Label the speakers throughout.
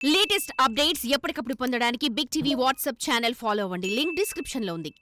Speaker 1: Latest updates ఎప్పటికప్పుడు పొందడానికి big TV WhatsApp channel follow అవ్వండి. లింక్ డిస్క్రిప్షన్‌లో ఉంది.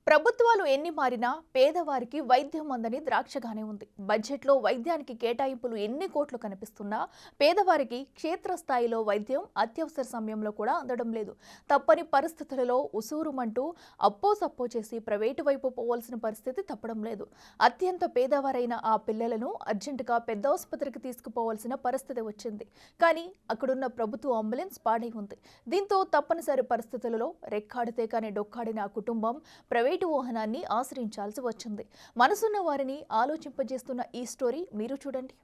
Speaker 2: ప్రభుత్వాలు ఎన్ని మారినా పేదవారికి వైద్యం అందని ద్రాక్షగానే ఉంది. బడ్జెట్లో వైద్యానికి కేటాయింపులు ఎన్ని కోట్లు కనిపిస్తున్నా పేదవారికి క్షేత్రస్థాయిలో వైద్యం అత్యవసర సమయంలో కూడా అందడం లేదు. తప్పని పరిస్థితులలో ఉసూరుమంటూ అప్పో సప్పో చేసి ప్రైవేటు వైపు పోవాల్సిన పరిస్థితి తప్పడం లేదు. అత్యంత పేదవారైన ఆ పిల్లలను అర్జెంటుగా పెద్ద ఆసుపత్రికి తీసుకుపోవాల్సిన పరిస్థితి వచ్చింది. కానీ అక్కడున్న ప్రభుత్వ అంబులెన్స్ పాడై ఉంది. దీంతో తప్పనిసరి పరిస్థితులలో రెక్కాడితే కానీ డొక్కాడిన ఆ కుటుంబం ప్రైవేటు వాహనాన్ని ఆశ్రయించాల్సి వచ్చింది. మనసున్న వారిని ఆలోచింపజేస్తున్న ఈ స్టోరీ మీరు చూడండి.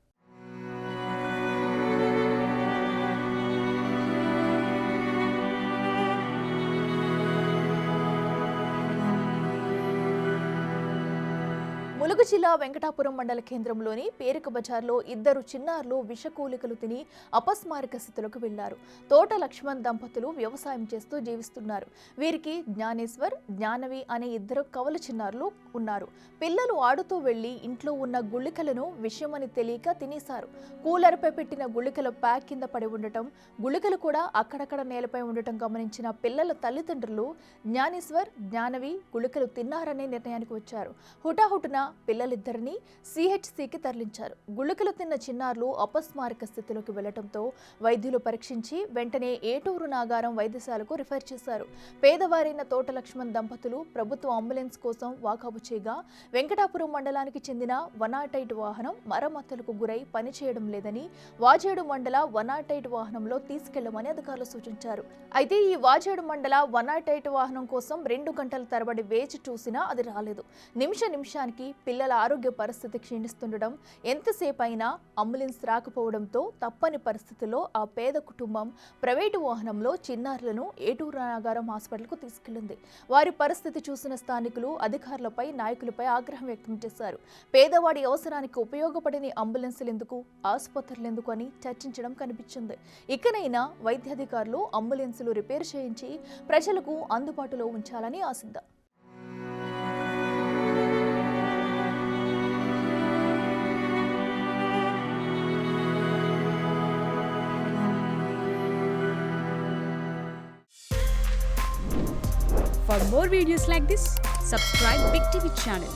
Speaker 2: ములుగు జిల్లా వెంకటాపురం మండల కేంద్రంలోని పేరుక బజార్లో ఇద్దరు చిన్నారులు విషకూలికలు తిని అపస్మారక స్థితిలోకి వెళ్లారు. తోట లక్ష్మణ్ దంపతులు వ్యవసాయం చేస్తూ జీవిస్తున్నారు. వీరికి జ్ఞానేశ్వర్, జ్ఞానవి అనే ఇద్దరు కవల చిన్నారులు ఉన్నారు. పిల్లలు ఆడుతూ వెళ్లి ఇంట్లో ఉన్న గుళికలను విషయమని తెలియక తినేశారు. కూలర్పై పెట్టిన గుళికల ప్యాక్ కింద పడి ఉండటం, గుళికలు కూడా అక్కడక్కడ నేలపై ఉండటం గమనించిన పిల్లల తల్లిదండ్రులు జ్ఞానేశ్వర్, జ్ఞానవి గుళికలు తిన్నారనే నిర్ణయానికి వచ్చారు. హుటాహుటిన పిల్లలిద్దరినీ సిహెచ్సికి తరలించారు. గుళికలు తిన్న చిన్నారులు అపస్మారక స్థితిలోకి వెళ్లడంతో వైద్యులు పరీక్షించి వెంటనే ఏటూరు నాగారం వైద్యశాలకు రిఫర్ చేశారు. పేదవారైన తోట లక్ష్మణ్ దంపతులు ప్రభుత్వ అంబులెన్స్ కోసం వాకబు చేయగా వెంకటాపురం మండలానికి చెందిన 108 వాహనం మరమ్మతులకు గురై పనిచేయడం లేదని వాజేడు మండల 108 వాహనంలో తీసుకెళ్లమని అధికారులు సూచించారు. అయితే ఈ వాజేడు మండల 108 వాహనం కోసం 2 గంటల తరబడి వేచి చూసినా అది రాలేదు. నిమిషానికి పిల్లల ఆరోగ్య పరిస్థితి క్షీణిస్తుండడం, ఎంతసేపు అయినా అంబులెన్స్ రాకపోవడంతో తప్పని పరిస్థితుల్లో ఆ పేద కుటుంబం ప్రైవేటు వాహనంలో చిన్నారులను ఏటూరు నాగారం హాస్పిటల్కు తీసుకెళ్లింది. వారి పరిస్థితి చూసిన స్థానికులు అధికారులపై, నాయకులపై ఆగ్రహం వ్యక్తం చేశారు. పేదవాడి అవసరానికి ఉపయోగపడని అంబులెన్సులెందుకు, ఆసుపత్రులెందుకు అని చర్చించడం కనిపించింది. ఇకనైనా వైద్యాధికారులు అంబులెన్సులు రిపేర్ చేయించి ప్రజలకు అందుబాటులో ఉంచాలని ఆశిద్దాం.
Speaker 3: For more videos like this, subscribe Big TV channel.